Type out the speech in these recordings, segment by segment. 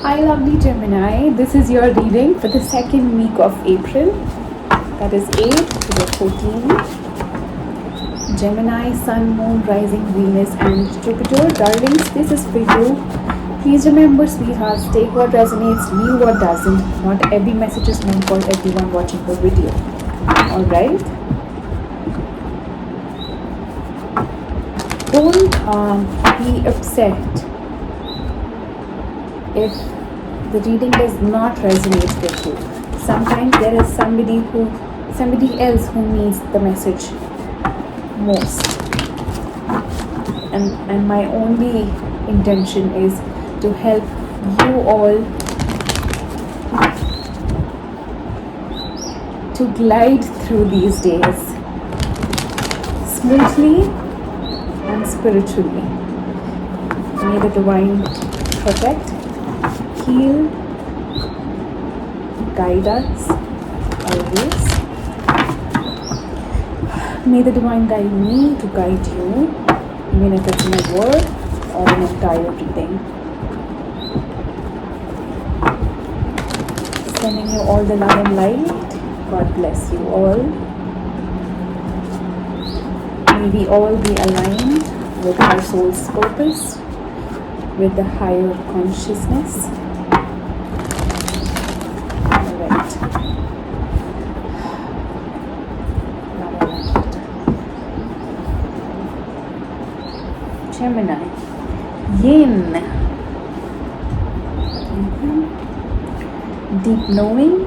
Hi, lovely Gemini. This is your reading for the second week of April. That is 8th to the 14th. Gemini, Sun, Moon, Rising, Venus, and Jupiter. Darlings, this is for you. Please remember, sweethearts, take what resonates, leave what doesn't. Not every message is meant for everyone watching the video. Alright? Don't be upset if the reading does not resonate with you. Sometimes there is somebody else who needs the message most. And my only intention is to help you all to glide through these days smoothly and spiritually. May the divine protect, heal, guide us always. May the divine guide me to guide you, even if it's in a word or an entire reading. Sending you all the love and light. God bless you all. May we all be aligned with our soul's purpose, with the higher consciousness. Gemini, Yin, Deep knowing,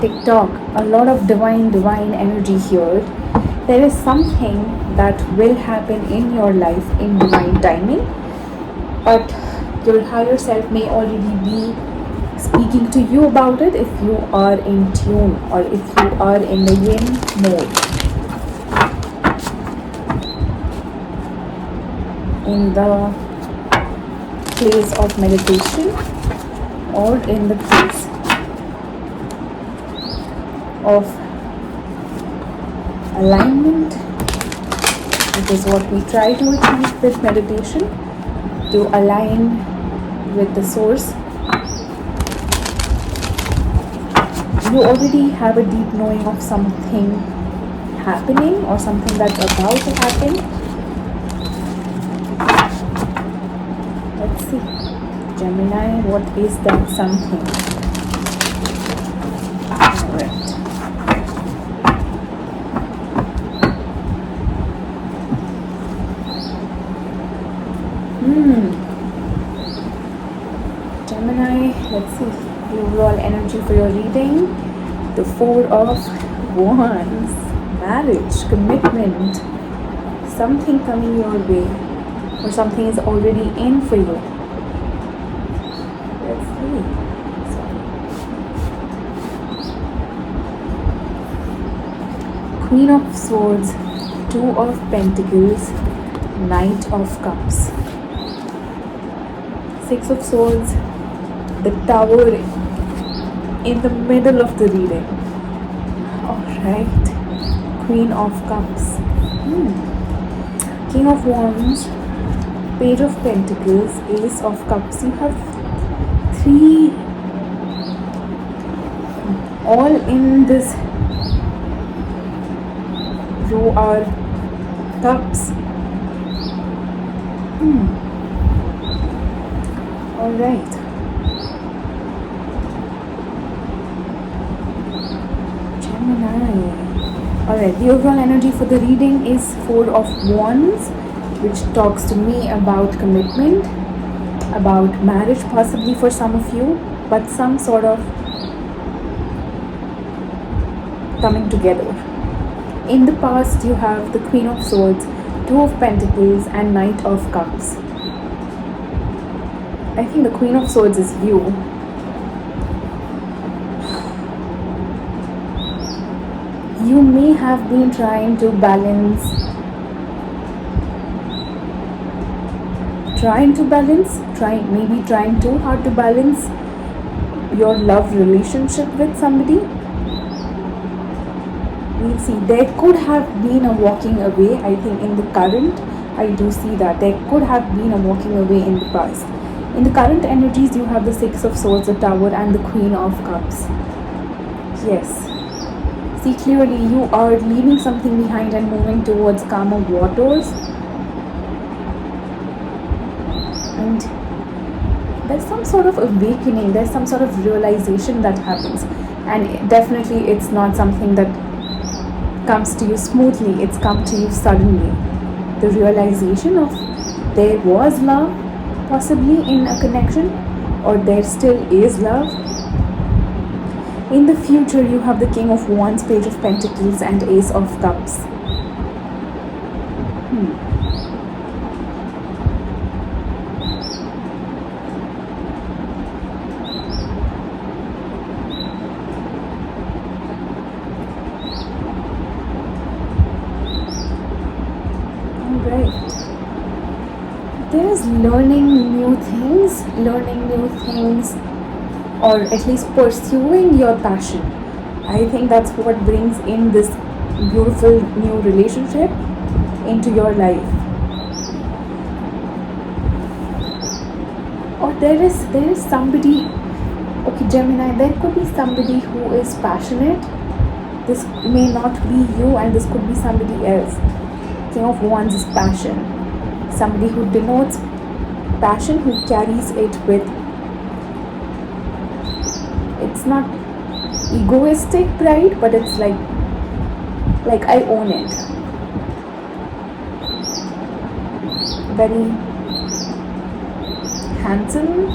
TikTok, a lot of divine energy here. There is something that will happen in your life in divine timing, but your higher self may already be speaking to you about it if you are in tune or if you are in the Yin mode. In the place of meditation or in the place of alignment, which is what we try to achieve with meditation, to align with the source. You already have a deep knowing of something happening or something that's about to happen. Let's see, Gemini, what is that something? Alright. Gemini, let's see the overall energy for your reading. The Four of Wands, marriage, commitment, something coming your way, or something is already in for you. Let's see. Queen of Swords, Two of Pentacles, Knight of Cups, Six of Swords, the Tower in the middle of the reading. Alright, Queen of Cups, King of Wands, Page of Pentacles, Ace of Cups. You have three all in this row are cups. Alright. Gemini. Alright, the overall energy for the reading is Four of Wands, which talks to me about commitment, about marriage possibly for some of you, but some sort of coming together. In the past, you have the Queen of Swords, Two of Pentacles, and Knight of Cups. I think the Queen of Swords is you. You may have been trying to balance, maybe trying too hard to balance your love relationship with somebody. We'll see. There could have been a walking away, I think, in the current I do see that. There could have been a walking away in the past. In the current energies, you have the Six of Swords, the Tower, and the Queen of Cups. Yes. See clearly, you are leaving something behind and moving towards calmer waters. And there's some sort of awakening, there's some sort of realization that happens. And definitely, it's not something that comes to you smoothly, it's come to you suddenly. The realization of there was love, possibly in a connection, or there still is love. In the future, you have the King of Wands, Page of Pentacles, and Ace of Cups. Alright. There is learning new things, or at least pursuing your passion. I think that's what brings in this beautiful new relationship into your life. Or there is somebody, okay Gemini, there could be somebody who is passionate. This may not be you, and this could be somebody else. King of Wands is passion. Somebody who denotes passion, who carries it with, it's not egoistic pride, but it's like I own it. Very handsome,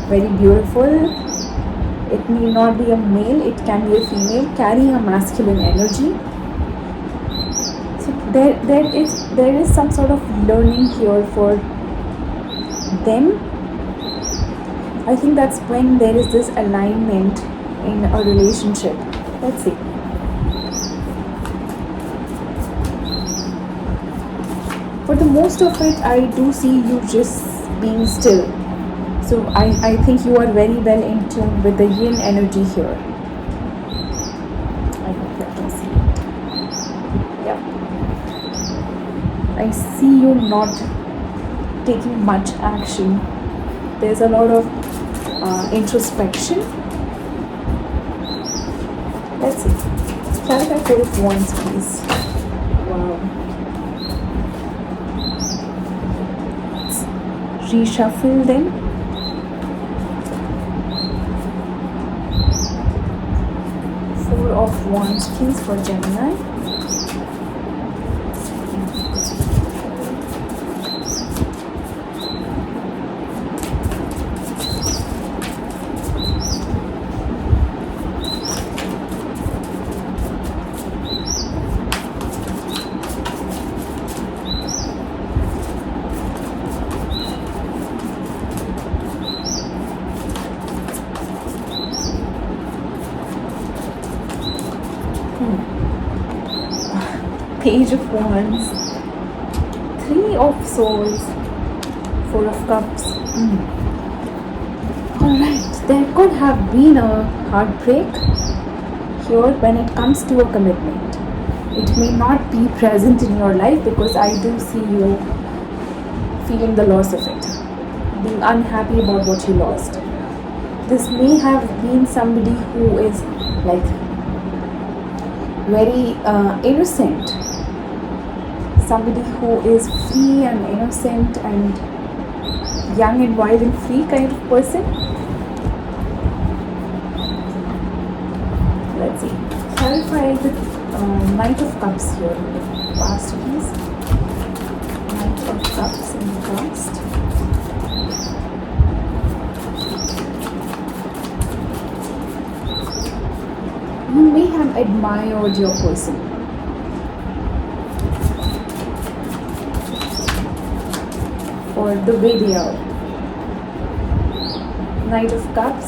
very beautiful. It may not be a male, it can be a female carrying a masculine energy. So there is some sort of learning here for them. I think that's when there is this alignment in a relationship. Let's see. For the most of it, I do see you just being still. So I think you are very well in tune with the yin energy here. I hope you can see it. Yeah. I see you not taking much action. There's a lot of introspection. Let's see. Clarify Four of Wands, please. Wow. Let's reshuffle them. Four of Wands, please, for Gemini. Page of Wands, Three of Swords, Four of Cups. Alright, there could have been a heartbreak here when it comes to a commitment. It may not be present in your life because I do see you feeling the loss of it, being unhappy about what you lost. This may have been somebody who is like very innocent. Somebody who is free and innocent and young and wild and free kind of person. Let's see. Clarify the Knight of Cups here in the past, please. Knight of Cups in the past. You may have admired your person. For the way they are. Knight of Cups.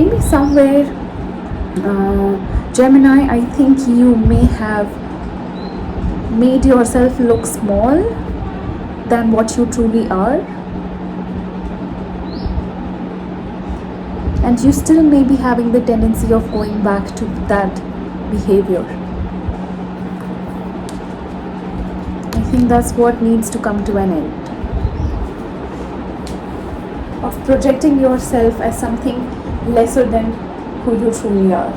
maybe somewhere, Gemini, I think you may have made yourself look small than what you truly are, and you still may be having the tendency of going back to that behavior. I think that's what needs to come to an end, of projecting yourself as something lesser than who you truly are.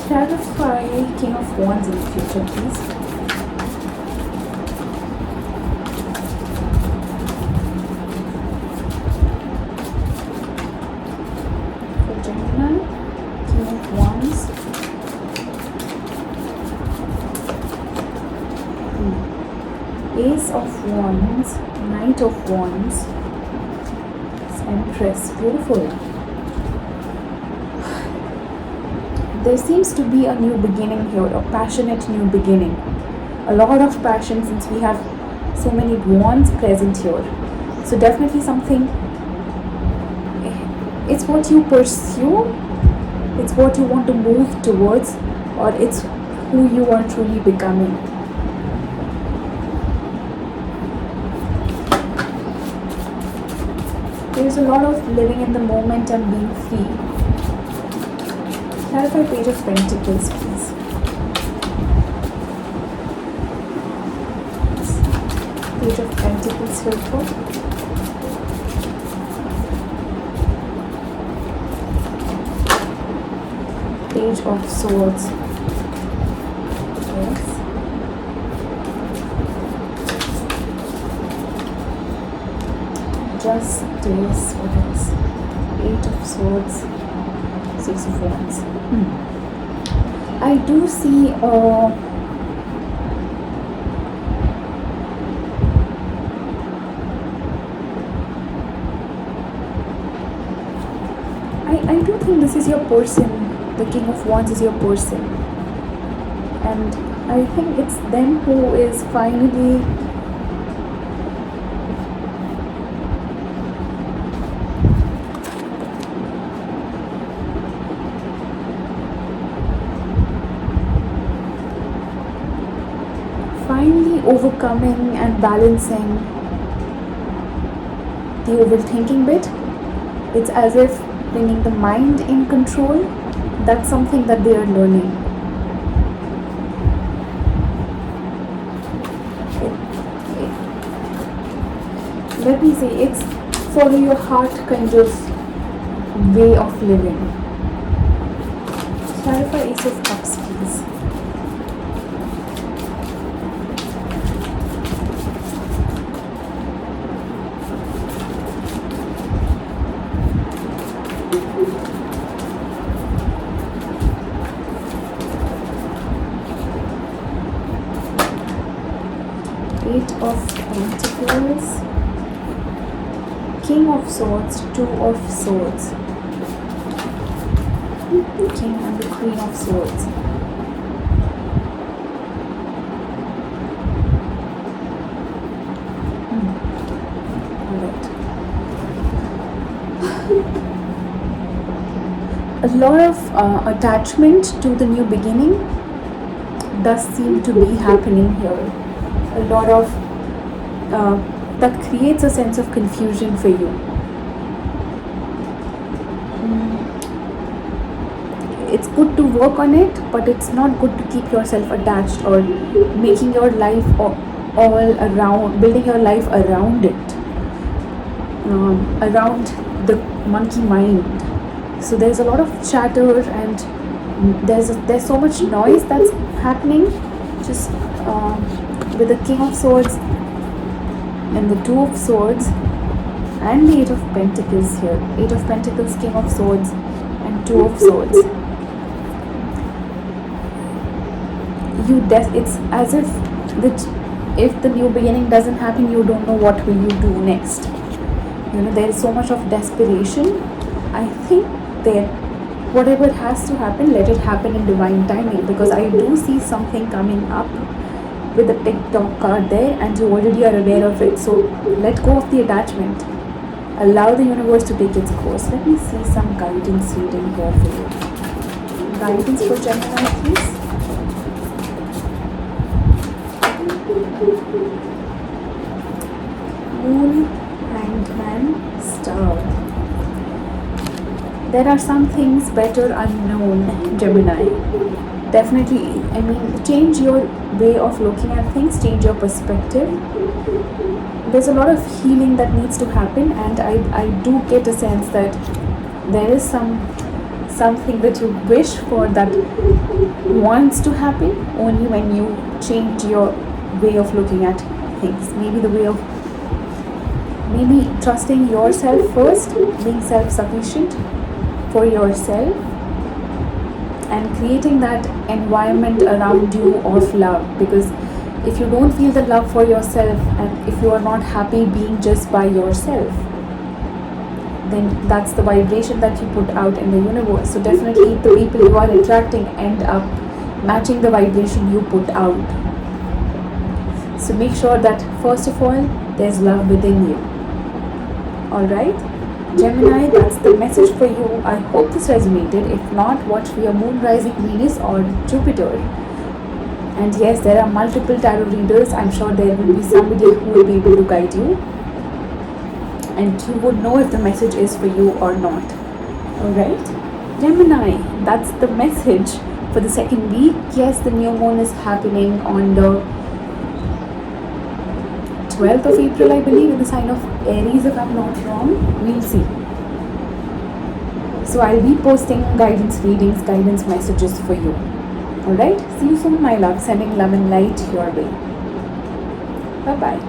Clarify King of Wands in the future, please. For Gemini, King of Wands. Ace of Wands, Knight of Wands, Empress. Beautiful. There seems to be a new beginning here, a passionate new beginning. A lot of passion, since we have so many wands present here. So definitely something, it's what you pursue, it's what you want to move towards, or it's who you are truly becoming. There's a lot of living in the moment and being free. Clarify Page of Pentacles, please. Page of Pentacles here for Page of Swords. Yes. Justice. What else? Eight of Swords. Six of Wands. I do see I do think this is your person. The King of Wands is your person, and I think it's them who is finally overcoming and balancing the overthinking bit. It's as if bringing the mind in control. That's something that they are learning. Let me say, it's follow your heart kind of way of living. Clarify Ace of Cups, please. Eight of Pentacles, King of Swords, Two of Swords, King and the Queen of Swords. Alright. A lot of attachment to the new beginning does seem to be happening here. A lot of that creates a sense of confusion for you. It's good to work on it, but it's not good to keep yourself attached or making your life all around, building your life around it, around the monkey mind. So there's a lot of chatter and there's so much noise that's happening. Just with the King of Swords and the Two of Swords and the Eight of Pentacles here. Eight of Pentacles, King of Swords and Two of Swords. It's as if the new beginning doesn't happen, you don't know what will you do next. There is so much of desperation. I think that whatever has to happen, let it happen in divine timing, because I do see something coming up with the TikTok card there, and you already are aware of it. So let go of the attachment. Allow the universe to take its course. Let me see some guidance reading here for you. Guidance for Gemini, please. Moon, Hanged Man, Star. There are some things better unknown, Gemini. Definitely, I mean, change your way of looking at things, change your perspective. There's a lot of healing that needs to happen, and I do get a sense that there is something that you wish for that wants to happen only when you change your way of looking at things. Maybe the way of trusting yourself first, being self-sufficient for yourself, and creating that environment around you of love. Because if you don't feel the love for yourself, and if you are not happy being just by yourself, then that's the vibration that you put out in the universe. So definitely the people you are attracting end up matching the vibration you put out. So make sure that first of all, there's love within you. Alright, Gemini, that's the message for you. I hope this resonated. If not, watch for your moon, rising, Venus or Jupiter. And yes, there are multiple tarot readers. I'm sure there will be somebody who will be able to guide you, and you would know if the message is for you or not. Alright, Gemini, that's the message for the second week. Yes, the new moon is happening on the 12th of April, I believe, in the sign of Aries, if I'm not wrong. We'll see. So I'll be posting guidance readings, guidance messages for you. Alright, see you soon, my love. Sending love and light your way. Bye-bye.